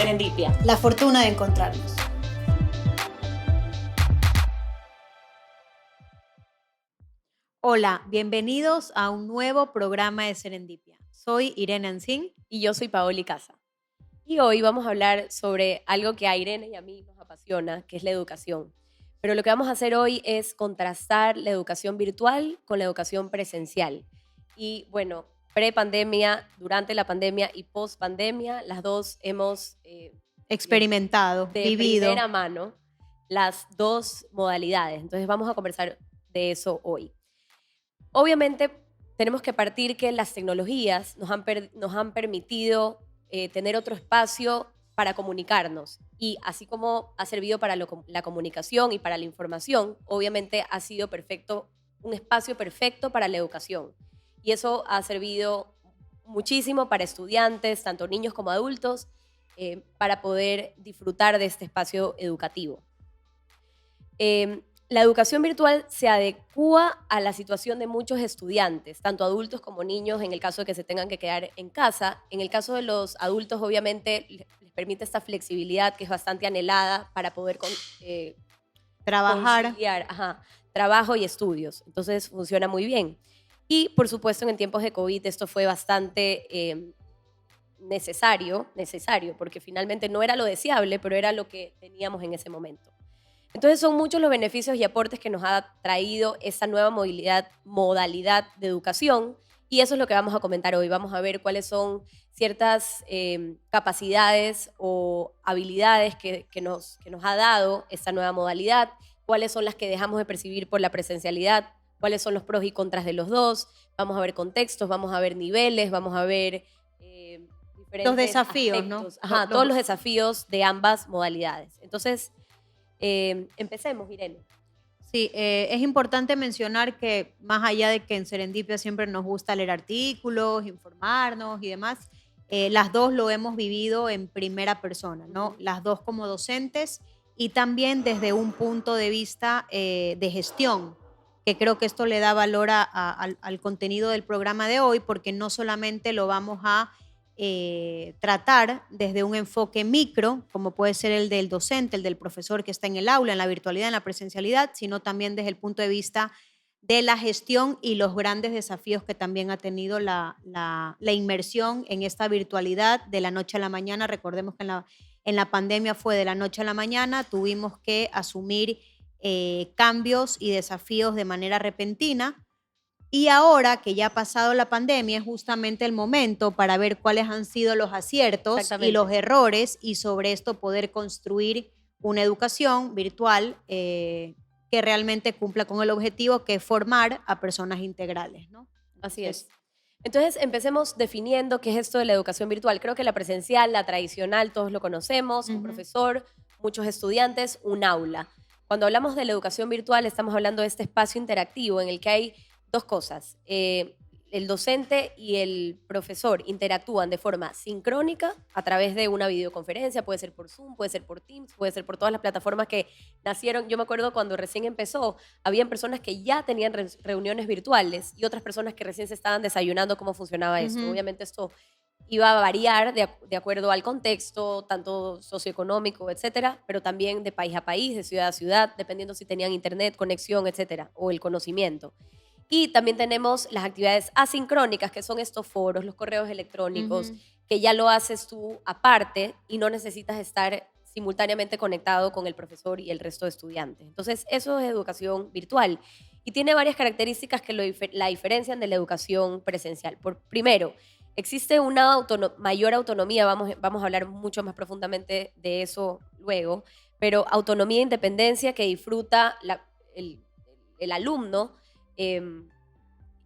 Serendipia. La fortuna de encontrarnos. Hola, bienvenidos a un nuevo programa de Serendipia. Soy Irene Ancín. Y yo soy Paoli Casa. Y hoy vamos a hablar sobre algo que a Irene y a mí nos apasiona, que es la educación. Pero lo que vamos a hacer hoy es contrastar la educación virtual con la educación presencial. Y bueno, pre-pandemia, durante la pandemia y post-pandemia, las dos hemos Experimentado, de vivido. primera mano las dos modalidades. Entonces vamos a conversar de eso hoy. Obviamente tenemos que partir que las tecnologías nos han permitido tener otro espacio para comunicarnos. Y así como ha servido para la comunicación y para la información, obviamente ha sido un espacio perfecto para la educación. Y eso ha servido muchísimo para estudiantes, tanto niños como adultos, para poder disfrutar de este espacio educativo. La educación virtual se adecúa a la situación de muchos estudiantes, tanto adultos como niños, en el caso de que se tengan que quedar en casa. En el caso de los adultos, obviamente, les permite esta flexibilidad que es bastante anhelada para poder Trabajar. conciliar trabajo y estudios. Entonces, funciona muy bien. Y, por supuesto, en tiempos de COVID esto fue bastante necesario, porque finalmente no era lo deseable, pero era lo que teníamos en ese momento. Entonces son muchos los beneficios y aportes que nos ha traído esta nueva modalidad de educación, y eso es lo que vamos a comentar hoy. Vamos a ver cuáles son ciertas capacidades o habilidades que nos ha dado esta nueva modalidad, cuáles son las que dejamos de percibir por la presencialidad, cuáles son los pros y contras de los dos. Vamos a ver contextos, vamos a ver niveles, vamos a ver diferentes los desafíos, aspectos, ¿no? todos los desafíos de ambas modalidades. Entonces, empecemos, Irene. Sí, es importante mencionar que más allá de que en Serendipia siempre nos gusta leer artículos, informarnos y demás, las dos lo hemos vivido en primera persona, ¿no? Las dos como docentes y también desde un punto de vista de gestión, que creo que esto le da valor al contenido del programa de hoy, porque no solamente lo vamos a tratar desde un enfoque micro, como puede ser el del docente, el del profesor que está en el aula, en la virtualidad, en la presencialidad, sino también desde el punto de vista de la gestión y los grandes desafíos que también ha tenido la inmersión en esta virtualidad de la noche a la mañana. Recordemos que en la pandemia fue de la noche a la mañana, tuvimos que asumir cambios y desafíos de manera repentina. Y ahora que ya ha pasado la pandemia, es justamente el momento para ver cuáles han sido los aciertos y los errores, y sobre esto poder construir una educación virtual que realmente cumpla con el objetivo, que es formar a personas integrales, ¿no? Así es. Entonces, empecemos definiendo qué es esto de la educación virtual. Creo que la presencial, la tradicional, todos lo conocemos, un profesor, muchos estudiantes, un aula. Cuando hablamos de la educación virtual, estamos hablando de este espacio interactivo en el que hay dos cosas. El docente y el profesor interactúan de forma sincrónica a través de una videoconferencia, puede ser por Zoom, puede ser por Teams, puede ser por todas las plataformas que nacieron. Yo me acuerdo cuando recién empezó, habían personas que ya tenían reuniones virtuales y otras personas que recién se estaban desayunando cómo funcionaba esto. Obviamente esto iba a variar de acuerdo al contexto, tanto socioeconómico, etcétera, pero también de país a país, de ciudad a ciudad, dependiendo si tenían internet, conexión, etcétera, o el conocimiento. Y también tenemos las actividades asincrónicas, que son estos foros, los correos electrónicos, que ya lo haces tú aparte y no necesitas estar simultáneamente conectado con el profesor y el resto de estudiantes. Entonces, eso es educación virtual. Y tiene varias características que la diferencian de la educación presencial. Primero, existe una mayor autonomía, vamos a hablar mucho más profundamente de eso luego, pero autonomía e independencia que disfruta el alumno,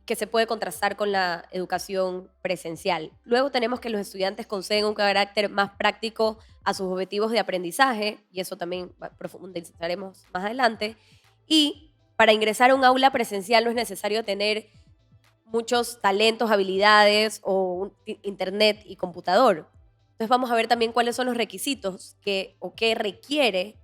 que se puede contrastar con la educación presencial. Luego tenemos que los estudiantes conceden un carácter más práctico a sus objetivos de aprendizaje, y eso también profundizaremos más adelante. Y para ingresar a un aula presencial no es necesario tener muchos talentos, habilidades o internet y computador. Entonces vamos a ver también cuáles son los requisitos que requiere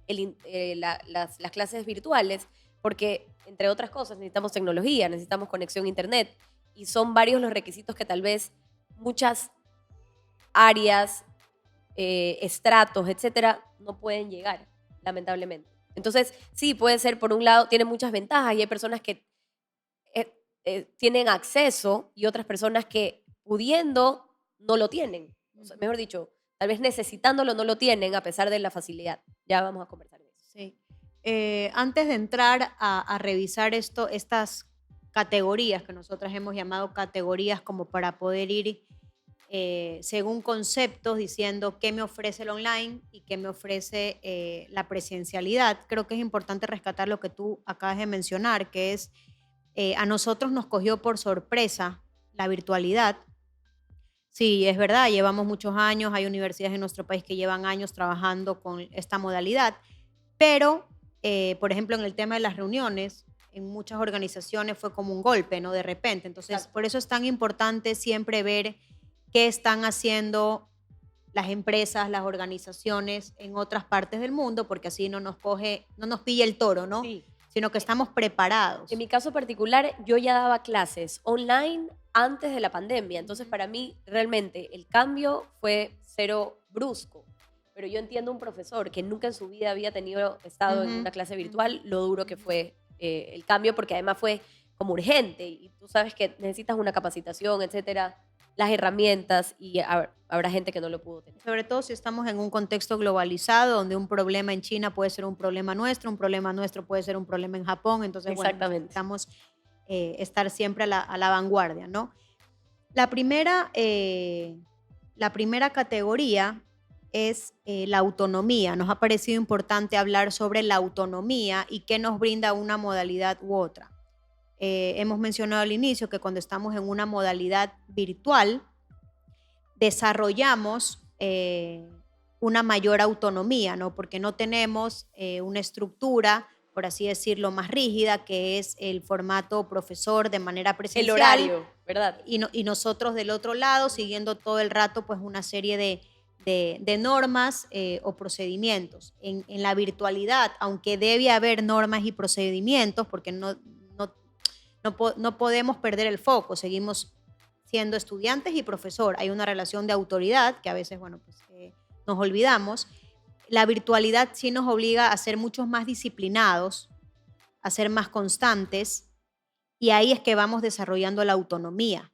las clases virtuales, porque entre otras cosas necesitamos tecnología, necesitamos conexión a internet, y son varios los requisitos que tal vez muchas áreas estratos, etcétera, no pueden llegar, lamentablemente. Entonces, sí, puede ser, por un lado, tiene muchas ventajas y hay personas que tienen acceso y otras personas que pudiendo no lo tienen. O sea, mejor dicho, tal vez necesitándolo no lo tienen a pesar de la facilidad. Ya vamos a conversar de eso. Sí. Antes de entrar a revisar estas categorías que nosotras hemos llamado categorías como para poder ir según conceptos diciendo qué me ofrece el online y qué me ofrece la presencialidad, creo que es importante rescatar lo que tú acabas de mencionar, que es a nosotros nos cogió por sorpresa la virtualidad. Sí, es verdad, llevamos muchos años, hay universidades en nuestro país que llevan años trabajando con esta modalidad, pero, por ejemplo, en el tema de las reuniones, en muchas organizaciones fue como un golpe, ¿no? De repente. Entonces, Exacto. por eso es tan importante siempre ver qué están haciendo las empresas, las organizaciones en otras partes del mundo, porque así no nos coge, no nos pilla el toro, ¿no? Sí. Sino que estamos preparados. En mi caso particular, yo ya daba clases online antes de la pandemia, entonces para mí realmente el cambio fue cero brusco. Pero yo entiendo un profesor que nunca en su vida había estado en Ujú, una clase virtual, lo duro que fue el cambio, porque además fue como urgente y tú sabes que necesitas una capacitación, etcétera, las herramientas y habrá gente que no lo pudo tener. sobre todo si estamos en un contexto globalizado, donde un problema en China puede ser un problema nuestro puede ser un problema en Japón, entonces, bueno, Exactamente. necesitamos estar siempre a la vanguardia, ¿no? La la primera categoría es la autonomía. Nos ha parecido importante hablar sobre la autonomía y qué nos brinda una modalidad u otra. Hemos mencionado al inicio que cuando estamos en una modalidad virtual, desarrollamos una mayor autonomía, ¿no? Porque no tenemos una estructura, por así decirlo, más rígida, que es el formato profesor de manera El presencial, horario, ¿verdad? y nosotros del otro lado siguiendo todo el rato pues una serie de normas o procedimientos. En la virtualidad, aunque debe haber normas y procedimientos, porque no podemos perder el foco, seguimos siendo estudiantes y profesor. Hay una relación de autoridad que a veces, bueno, pues nos olvidamos. La virtualidad sí nos obliga a ser muchos más disciplinados, a ser más constantes, y ahí es que vamos desarrollando la autonomía.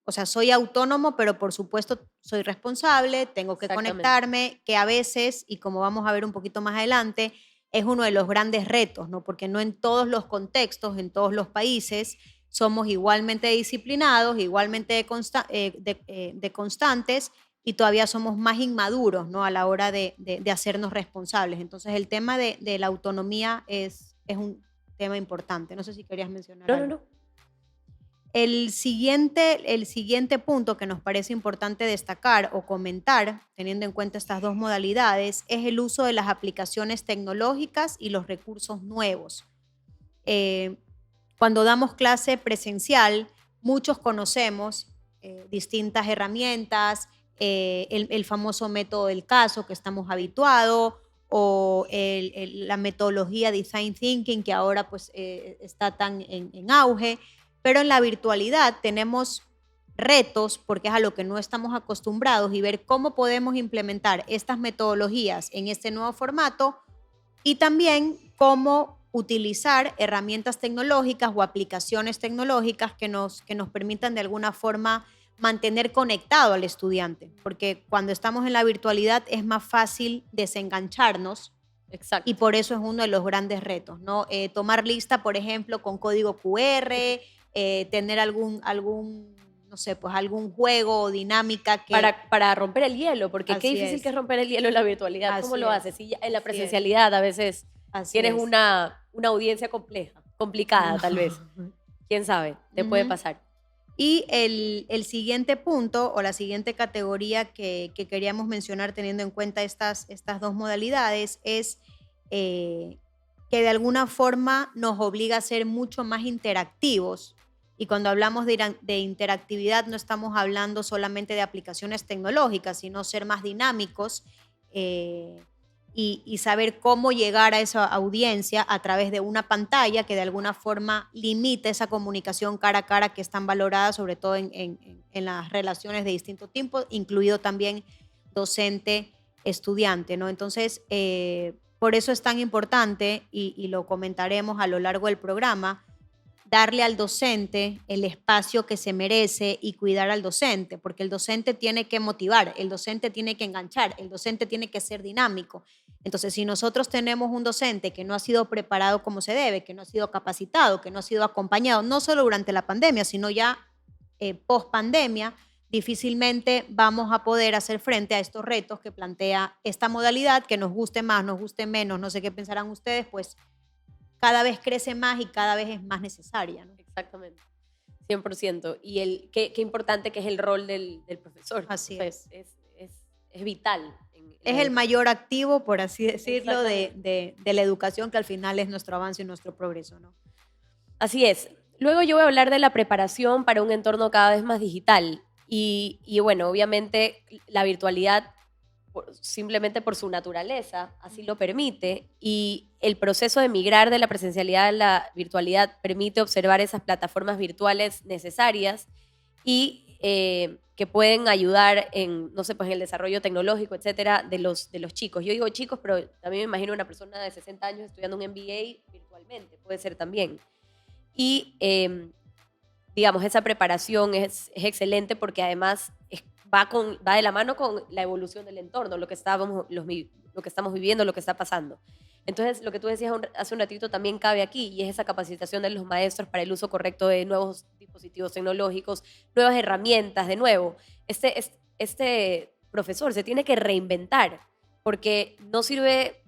O sea, soy autónomo, pero por supuesto soy responsable, tengo que Exactamente. conectarme, que a veces, y como vamos a ver un poquito más adelante, es uno de los grandes retos, ¿no? Porque no en todos los contextos, en todos los países, somos igualmente disciplinados, igualmente de constantes y todavía somos más inmaduros, ¿no? A la hora de hacernos responsables. Entonces, el tema de la autonomía es un tema importante. No sé si querías mencionar No, no, algo. no. El siguiente punto que nos parece importante destacar o comentar, teniendo en cuenta estas dos modalidades, es el uso de las aplicaciones tecnológicas y los recursos nuevos. Eh, Cuando damos clase presencial, muchos conocemos distintas herramientas, el famoso método del caso que estamos habituados, o la metodología Design Thinking que ahora pues está tan en auge, pero en la virtualidad tenemos retos porque es a lo que no estamos acostumbrados y ver cómo podemos implementar estas metodologías en este nuevo formato y también cómo utilizar herramientas tecnológicas o aplicaciones tecnológicas que nos permitan de alguna forma mantener conectado al estudiante, porque cuando estamos en la virtualidad es más fácil desengancharnos y Exacto. por eso es uno de los grandes retos, ¿no? Tomar lista, por ejemplo, con código QR, tener no sé, pues algún juego o dinámica que... Para romper el hielo, porque qué Así difícil que es es, romper el hielo en la virtualidad. ¿Cómo así lo haces? es, Si ya en la así es, presencialidad a veces así tienes es. una audiencia compleja, complicada tal vez. ¿Quién sabe? Te puede Ujú. pasar. Y el siguiente punto o la siguiente categoría que queríamos mencionar teniendo en cuenta estas dos modalidades es que de alguna forma nos obliga a ser mucho más interactivos. Y cuando hablamos de interactividad no estamos hablando solamente de aplicaciones tecnológicas, sino ser más dinámicos eh, y saber cómo llegar a esa audiencia a través de una pantalla que de alguna forma limita esa comunicación cara a cara que es tan valorada, sobre todo en las relaciones de distinto tipo, incluido también docente-estudiante, ¿no? Entonces, por eso es tan importante, y lo comentaremos a lo largo del programa, darle al docente el espacio que se merece y cuidar al docente, porque el docente tiene que motivar, el docente tiene que enganchar, el docente tiene que ser dinámico. Entonces, si nosotros tenemos un docente que no ha sido preparado como se debe, que no ha sido capacitado, que no ha sido acompañado, no solo durante la pandemia, sino ya post pandemia, difícilmente vamos a poder hacer frente a estos retos que plantea esta modalidad, que nos guste más, nos guste menos, no sé qué pensarán ustedes, pues cada vez crece más y cada vez es más necesaria, ¿no? Exactamente, 100%. Y qué importante que es el rol del profesor. Así O sea, es. Es vital. Es el mayor activo, por así decirlo, Exactamente. de la educación, que al final es nuestro avance y nuestro progreso, ¿no? Así es. Luego yo voy a hablar de la preparación para un entorno cada vez más digital. Y bueno, obviamente la virtualidad, simplemente por su naturaleza, así lo permite. Y el proceso de migrar de la presencialidad a la virtualidad permite observar esas plataformas virtuales necesarias y que pueden ayudar en, no sé, pues en el desarrollo tecnológico, etcétera, de los chicos. Yo digo chicos, pero también me imagino una persona de 60 años estudiando un MBA virtualmente, puede ser también. Y, digamos, esa preparación es excelente porque además va de la mano con la evolución del entorno, lo que estamos viviendo, lo que está pasando. Entonces, lo que tú decías hace un ratito también cabe aquí, y es esa capacitación de los maestros para el uso correcto de nuevos dispositivos tecnológicos, nuevas herramientas, de nuevo. Este profesor se tiene que reinventar, porque no sirve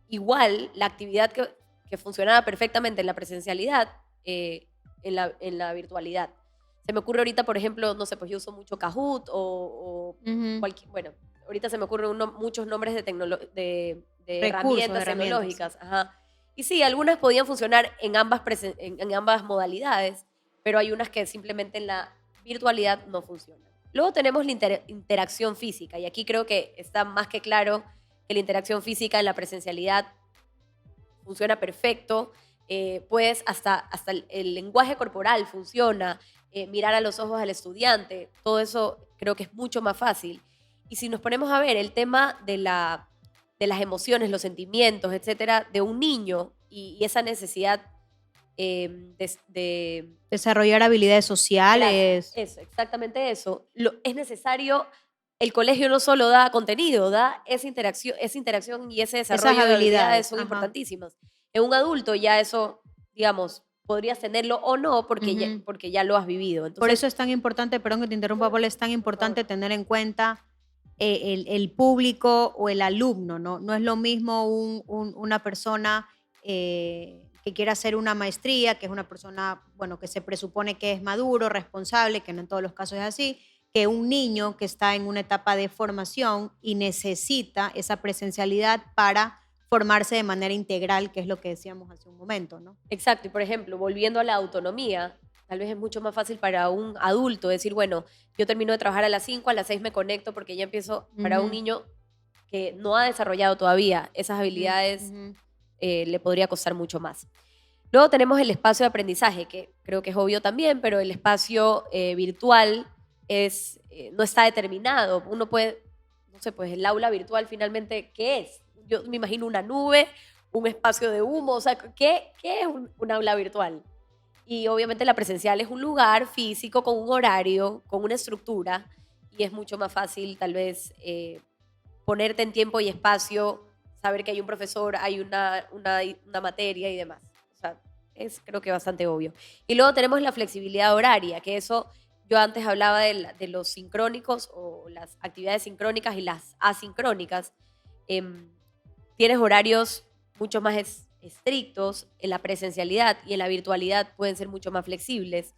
igual la actividad que funcionaba perfectamente en la presencialidad, en la virtualidad. Se me ocurre ahorita, por ejemplo, no sé, pues yo uso mucho Kahoot bueno, ahorita se me ocurren muchos nombres de Recursos, herramientas herramientas. tecnológicas. Ajá. Y sí, algunas podían funcionar en ambas modalidades, pero hay unas que simplemente en la virtualidad no funcionan. Luego tenemos la interacción física, y aquí creo que está más que claro que la interacción física en la presencialidad funciona perfecto. Pues hasta el lenguaje corporal funciona, mirar a los ojos al estudiante, todo eso creo que es mucho más fácil. Y si nos ponemos a ver el tema de las emociones, los sentimientos, etcétera, de un niño y esa necesidad de desarrollar habilidades sociales. eso, exactamente eso, es necesario. El colegio no solo da contenido, da esa interacción y ese desarrollo Esas de habilidades habilidades, son ajá. importantísimas. En un adulto ya eso, digamos, podrías tenerlo o no porque ya lo has vivido. Entonces, por eso es tan importante, perdón que te interrumpa, Paula, es tan importante tener en cuenta el público o el alumno, ¿no? No es lo mismo una persona que quiera hacer una maestría, que es una persona, bueno, que se presupone que es maduro, responsable, que no en todos los casos es así, que un niño que está en una etapa de formación y necesita esa presencialidad para formarse de manera integral, que es lo que decíamos hace un momento, ¿no? exacto, y por ejemplo, volviendo a la autonomía, tal vez es mucho más fácil para un adulto decir, bueno, yo termino de trabajar a las 5, a las 6 me conecto porque ya empiezo. Para un niño que no ha desarrollado todavía esas habilidades, le podría costar mucho más. Luego tenemos el espacio de aprendizaje, que creo que es obvio también, pero el espacio virtual no está determinado. Uno puede, no sé, pues el aula virtual finalmente, ¿qué es? Yo me imagino una nube, un espacio de humo, o sea, ¿qué es un aula virtual? Y obviamente la presencial es un lugar físico con un horario, con una estructura, y es mucho más fácil tal vez ponerte en tiempo y espacio, saber que hay un profesor, hay una materia y demás. O sea, es creo que bastante obvio. Y luego tenemos la flexibilidad horaria, que eso yo antes hablaba de los sincrónicos o las actividades sincrónicas y las asincrónicas. Tienes horarios mucho más estrictos en la presencialidad, y en la virtualidad pueden ser mucho más flexibles.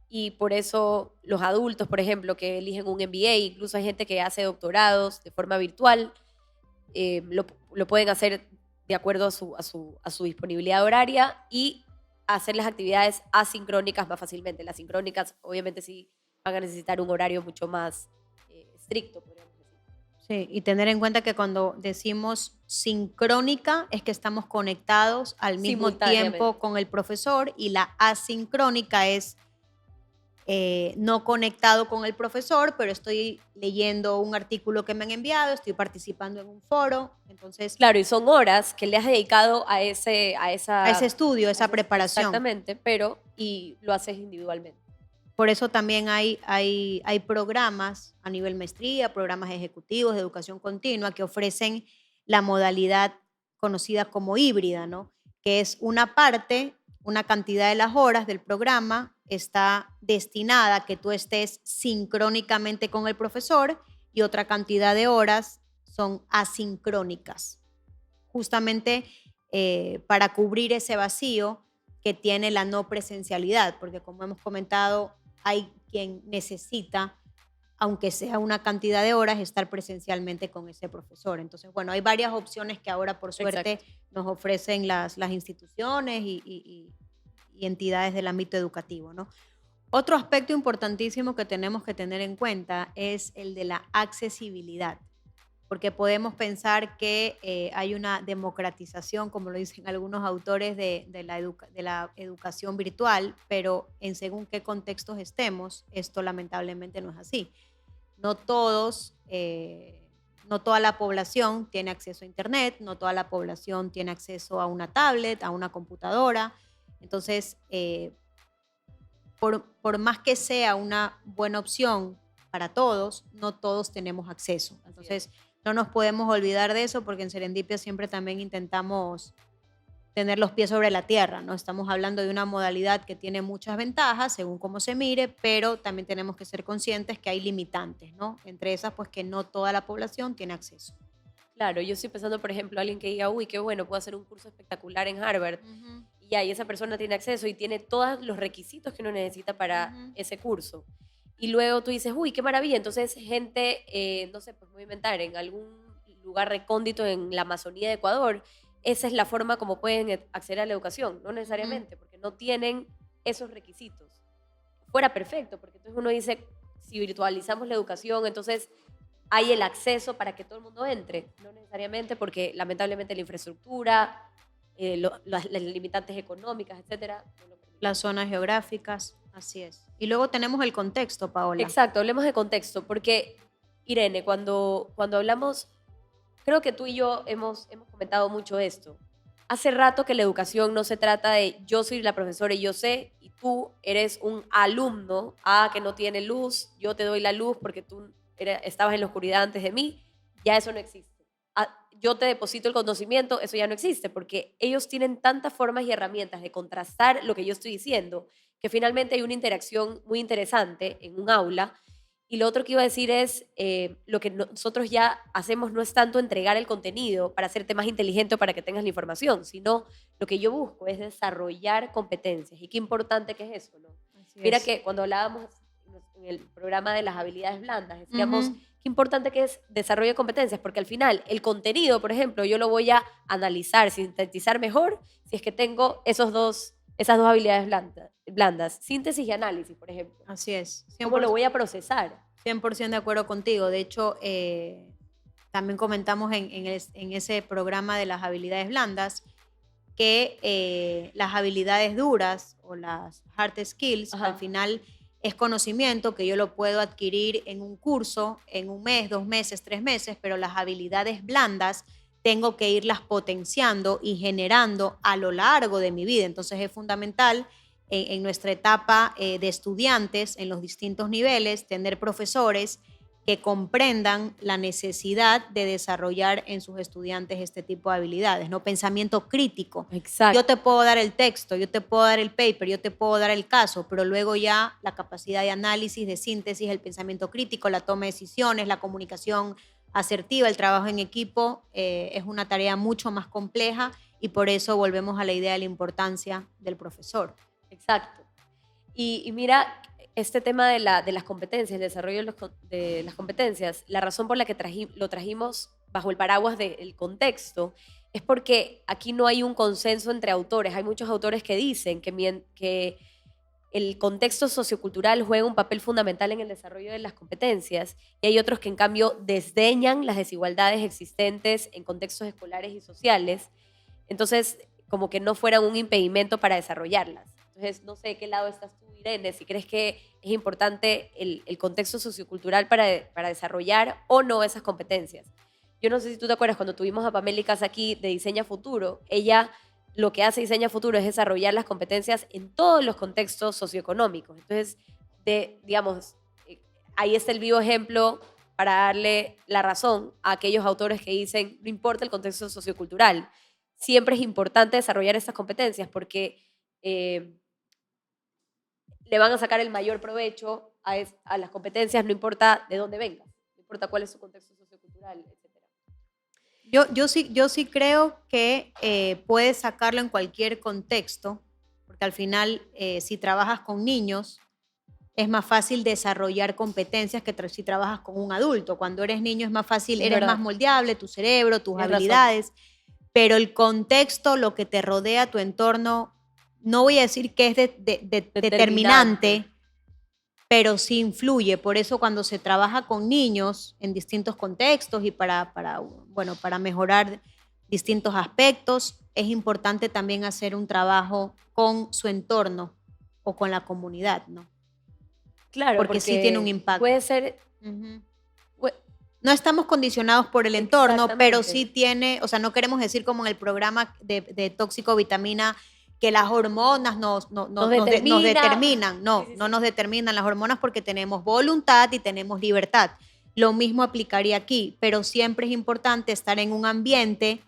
Y por eso los adultos, por ejemplo, que eligen un MBA, incluso hay gente que hace doctorados de forma virtual, lo pueden hacer de acuerdo a su disponibilidad horaria y hacer las actividades asincrónicas más fácilmente. Las sincrónicas obviamente sí van a necesitar un horario mucho más estricto, podríamos decir. Sí, y tener en cuenta que cuando decimos sincrónica es que estamos conectados al mismo Simultáneamente. tiempo con el profesor, y la asincrónica es no conectado con el profesor, pero estoy leyendo un artículo que me han enviado, estoy participando en un foro, entonces Claro, y son horas que le has dedicado a ese estudio, a esa preparación. Exactamente, pero y lo haces individualmente. Por eso también hay programas a nivel maestría, programas ejecutivos de educación continua que ofrecen la modalidad conocida como híbrida, ¿no? Que es una parte, una cantidad de las horas del programa está destinada a que tú estés sincrónicamente con el profesor y otra cantidad de horas son asincrónicas, justamente para cubrir ese vacío que tiene la no presencialidad, porque como hemos comentado, hay quien necesita, aunque sea una cantidad de horas, estar presencialmente con ese profesor. Entonces, bueno, hay varias opciones que ahora, por suerte, Exacto. nos ofrecen las instituciones y entidades del ámbito educativo, ¿no? Otro aspecto importantísimo que tenemos que tener en cuenta es el de la accesibilidad, porque podemos pensar que hay una democratización, como lo dicen algunos autores, de la educación virtual, pero en según qué contextos estemos, esto lamentablemente no es así. No todos, no toda la población tiene acceso a Internet, no toda la población tiene acceso a una tablet, a una computadora. Entonces, por más que sea una buena opción para todos, no todos tenemos acceso. Entonces, no nos podemos olvidar de eso porque en Serendipia siempre también intentamos tener los pies sobre la tierra, ¿no? Estamos hablando de una modalidad que tiene muchas ventajas según cómo se mire, pero también tenemos que ser conscientes que hay limitantes, ¿no? Entre esas, pues que no toda la población tiene acceso. Claro, yo estoy pensando, por ejemplo, alguien que diga, uy, qué bueno, puedo hacer un curso espectacular en Harvard. Ujú, Y ahí esa persona tiene acceso y tiene todos los requisitos que uno necesita para ujú. ese curso. Y luego tú dices, uy, qué maravilla. Entonces, gente, no sé, pues voy a inventar, en algún lugar recóndito en la Amazonía de Ecuador, esa es la forma como pueden acceder a la educación. No Ujú. necesariamente, porque no tienen esos requisitos. Fuera perfecto, porque entonces uno dice, si virtualizamos la educación, entonces hay el acceso para que todo el mundo entre. No necesariamente, porque lamentablemente la infraestructura, las limitantes económicas, etcétera, no lo permiten. Las zonas geográficas, así es. Y luego tenemos el contexto, Paola. Exacto, hablemos de contexto, porque Irene, cuando hablamos, creo que tú y yo hemos comentado mucho esto. Hace rato que la educación no se trata de yo soy la profesora y yo sé, y tú eres un alumno que no tiene luz, yo te doy la luz porque tú estabas en la oscuridad antes de mí, ya eso no existe. Yo te deposito el conocimiento, eso ya no existe, porque ellos tienen tantas formas y herramientas de contrastar lo que yo estoy diciendo, que finalmente hay una interacción muy interesante en un aula. Y lo otro que iba a decir es, lo que nosotros ya hacemos no es tanto entregar el contenido para hacerte más inteligente o para que tengas la información, sino lo que yo busco es desarrollar competencias. Y qué importante que es eso, ¿no? Así Mira es. que cuando hablábamos en el programa de las habilidades blandas, decíamos, Ujú. qué importante que es desarrollo de competencias, porque al final el contenido, por ejemplo, yo lo voy a analizar, sintetizar mejor si es que tengo esas dos habilidades blandas. Síntesis y análisis, por ejemplo. Así es. ¿Cómo lo 100%, voy a procesar? 100% de acuerdo contigo. De hecho, también comentamos en ese programa de las habilidades blandas que las habilidades duras o las hard skills al Ajá. final es conocimiento que yo lo puedo adquirir en un curso, en un mes, 2 meses, 3 meses, pero las habilidades blandas tengo que irlas potenciando y generando a lo largo de mi vida. Entonces es fundamental en nuestra etapa de estudiantes en los distintos niveles tener profesores que comprendan la necesidad de desarrollar en sus estudiantes este tipo de habilidades, ¿no? Pensamiento crítico. Yo Exacto. te puedo dar el texto, yo te puedo dar el paper, yo te puedo dar el caso, pero luego ya la capacidad de análisis, de síntesis, el pensamiento crítico, la toma de decisiones, la comunicación asertiva, el trabajo en equipo, es una tarea mucho más compleja y por eso volvemos a la idea de la importancia del profesor. Exacto. Y mira, este tema de las competencias, el desarrollo de las competencias, la razón por la que lo trajimos bajo el paraguas del contexto es porque aquí no hay un consenso entre autores. Hay muchos autores que dicen que el contexto sociocultural juega un papel fundamental en el desarrollo de las competencias y hay otros que en cambio desdeñan las desigualdades existentes en contextos escolares y sociales, entonces como que no fueran un impedimento para desarrollarlas. Entonces, no sé de qué lado estás tú, Irene, si crees que es importante el contexto sociocultural para desarrollar o no esas competencias. Yo no sé si tú te acuerdas, cuando tuvimos a Pamélicas aquí de Diseña Futuro, ella lo que hace Diseña Futuro es desarrollar las competencias en todos los contextos socioeconómicos. Entonces, digamos, ahí está el vivo ejemplo para darle la razón a aquellos autores que dicen, no importa el contexto sociocultural, siempre es importante desarrollar estas competencias porque le van a sacar el mayor provecho a las competencias, no importa de dónde vengas, no importa cuál es su contexto sociocultural, etc. Yo sí creo que puedes sacarlo en cualquier contexto, porque al final, si trabajas con niños, es más fácil desarrollar competencias que si trabajas con un adulto. Cuando eres niño es más fácil, Es eres verdad. más moldeable, tu cerebro, tus Tienes habilidades, pero el contexto, lo que te rodea, tu entorno, no voy a decir que es determinante, pero sí influye. Por eso cuando se trabaja con niños en distintos contextos y bueno, para mejorar distintos aspectos, es importante también hacer un trabajo con su entorno o con la comunidad, ¿no? Claro, Porque sí tiene un impacto. puede ser... Ujú. pu- No estamos condicionados por el entorno, pero Exactamente. sí tiene, o sea, no queremos decir como en el programa de Tóxico Vitamina que las hormonas nos determinan. No, Sí, sí, no sí. nos determinan las hormonas porque tenemos voluntad y tenemos libertad. Lo mismo aplicaría aquí, pero siempre es importante estar en un ambiente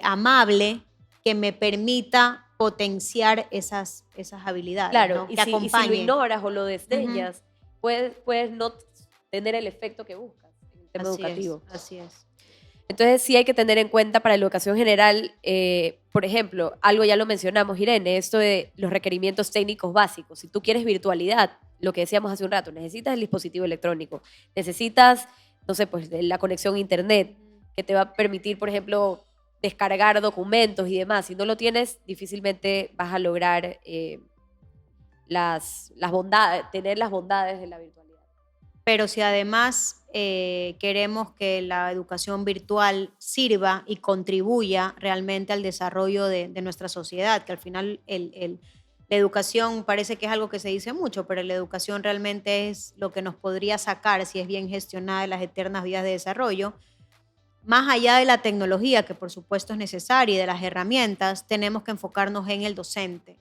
amable que me permita potenciar esas habilidades, Claro, ¿no? y Que si lo acompañe. ignoras o lo Ujú. desdeñas, puedes no tener el efecto que buscas en el tema educativo. Así es. Entonces sí hay que tener en cuenta para la educación general, por ejemplo, algo ya lo mencionamos, Irene, esto de los requerimientos técnicos básicos. Si tú quieres virtualidad, lo que decíamos hace un rato, necesitas el dispositivo electrónico, necesitas, no sé, pues la conexión a internet, que te va a permitir, por ejemplo, descargar documentos y demás. Si no lo tienes, difícilmente vas a lograr tener las bondades de la virtualidad. Pero si además queremos que la educación virtual sirva y contribuya realmente al desarrollo de nuestra sociedad, que al final la educación parece que es algo que se dice mucho, pero la educación realmente es lo que nos podría sacar, si es bien gestionada, de las eternas vías de desarrollo. Más allá de la tecnología, que por supuesto es necesaria, y de las herramientas, tenemos que enfocarnos en el docente.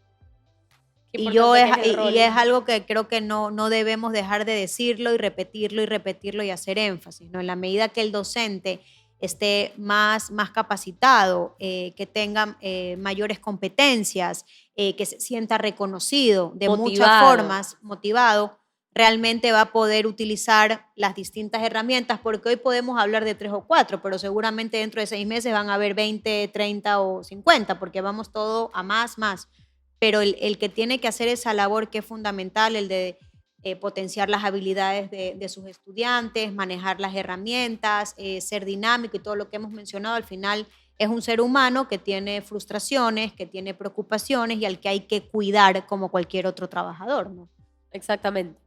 Qué Y importante que es el rol. es algo que creo que no debemos dejar de decirlo y repetirlo y hacer énfasis, ¿no? En la medida que el docente esté más capacitado, que tenga mayores competencias, que se sienta reconocido de muchas Motivado. formas, motivado, realmente va a poder utilizar las distintas herramientas, porque hoy podemos hablar de 3 o 4, pero seguramente dentro de 6 meses van a haber 20, 30 o 50, porque vamos todo a más. Pero el que tiene que hacer esa labor que es fundamental, el de potenciar las habilidades de sus estudiantes, manejar las herramientas, ser dinámico y todo lo que hemos mencionado, al final es un ser humano que tiene frustraciones, que tiene preocupaciones y al que hay que cuidar como cualquier otro trabajador, ¿no? Exactamente.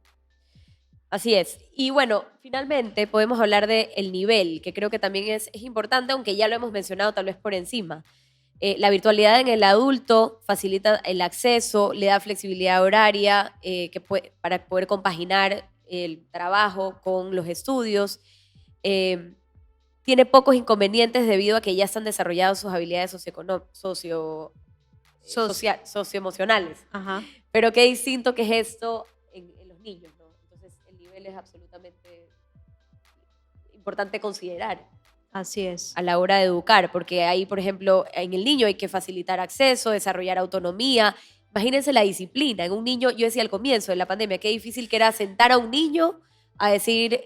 Así es. Y bueno, finalmente podemos hablar del nivel, que creo que también es importante, aunque ya lo hemos mencionado tal vez por encima. La virtualidad en el adulto facilita el acceso, le da flexibilidad horaria para poder compaginar el trabajo con los estudios. Tiene pocos inconvenientes debido a que ya están desarrolladas sus habilidades socioemocionales. Ajá. Pero qué distinto que es esto en los niños, ¿no? Entonces el nivel es absolutamente importante considerar Así es. a la hora de educar, porque ahí, por ejemplo, en el niño hay que facilitar acceso, desarrollar autonomía. Imagínense la disciplina. En un niño, yo decía al comienzo de la pandemia, qué difícil que era sentar a un niño a decir,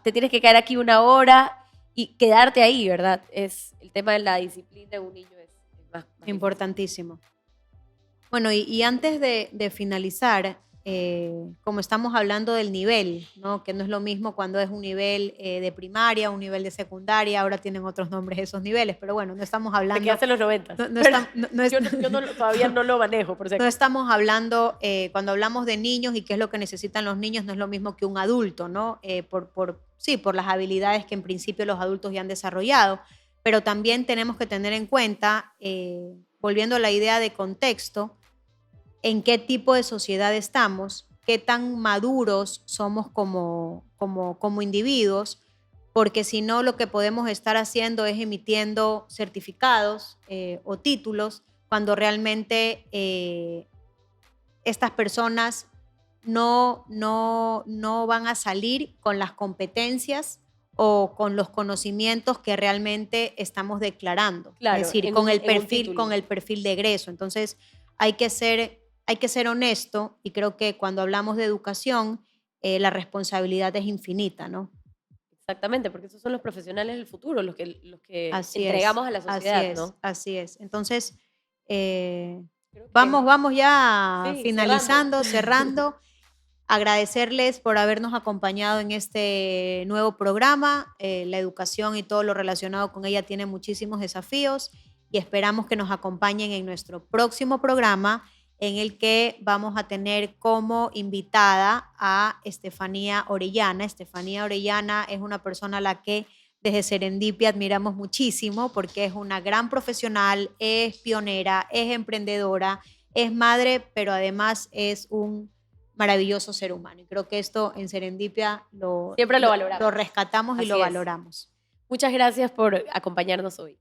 te tienes que quedar aquí 1 hora y quedarte ahí, ¿verdad? El tema de la disciplina en un niño es más importantísimo. Bueno, y antes de finalizar, como estamos hablando del nivel, ¿no? Que no es lo mismo cuando es un nivel de primaria, un nivel de secundaria, ahora tienen otros nombres esos niveles, pero bueno, no estamos hablando... Te quedaste en los 90. Todavía no lo manejo, por si No estamos hablando, cuando hablamos de niños y qué es lo que necesitan los niños, no es lo mismo que un adulto, ¿no? Por las habilidades que en principio los adultos ya han desarrollado, pero también tenemos que tener en cuenta, volviendo a la idea de contexto, en qué tipo de sociedad estamos, qué tan maduros somos como individuos, porque si no lo que podemos estar haciendo es emitiendo certificados o títulos cuando realmente estas personas no van a salir con las competencias o con los conocimientos que realmente estamos declarando, es Claro, decir, en un título. con el perfil de egreso. Entonces, hay que ser honesto y creo que cuando hablamos de educación, la responsabilidad es infinita, ¿no? Exactamente, porque esos son los profesionales del futuro, los que Así es, entregamos a la así sociedad, es, ¿no? así es. Entonces, eh, Creo que vamos ya sí, cerrando. finalizando, cerrando. Agradecerles por habernos acompañado en este nuevo programa. La educación y todo lo relacionado con ella tiene muchísimos desafíos y esperamos que nos acompañen en nuestro próximo programa en el que vamos a tener como invitada a Estefanía Orellana. Estefanía Orellana es una persona a la que desde Serendipia admiramos muchísimo porque es una gran profesional, es pionera, es emprendedora, es madre, pero además es un maravilloso ser humano. Y creo que esto en Serendipia Siempre lo lo valoramos. rescatamos y lo Así es. valoramos. Muchas gracias por acompañarnos hoy.